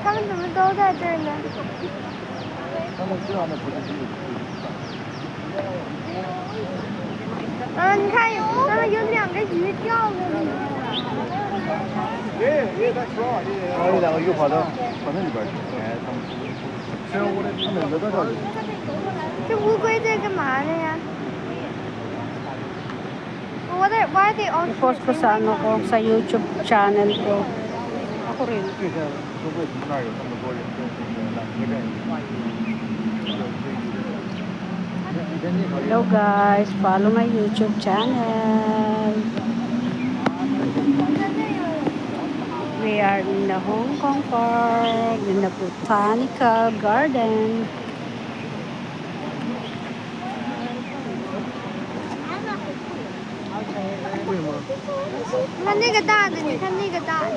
他们怎么都在这儿呢？他们这样的不是只有你看他们有2个鱼掉了里面。还有2个鱼跑到那里边去，哎，他们扔到这里。这乌龟在干嘛呢呀？Why are they all I-post ko sa ano ko, sa YouTube channel ko. Ako rin. 说为什么那儿有那么多人跟那个认识？ Hello guys, follow my YouTube channel. We are in the Hong Kong Park, in the Botanical Garden. 你看那个大的，你看那个大的，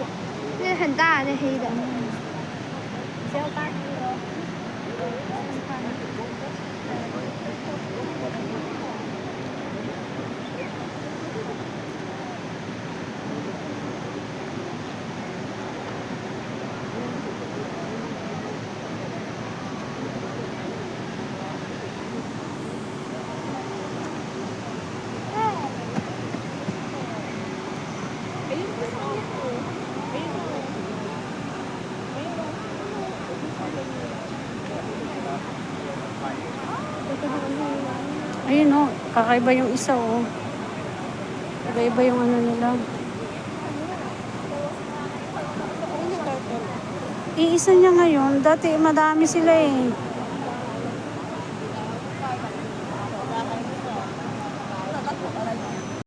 那很大的黑的。Ayun o, kakaiba yung isa o. Kakaiba yung ano nila. Iisa niya ngayon. Dati madami sila eh.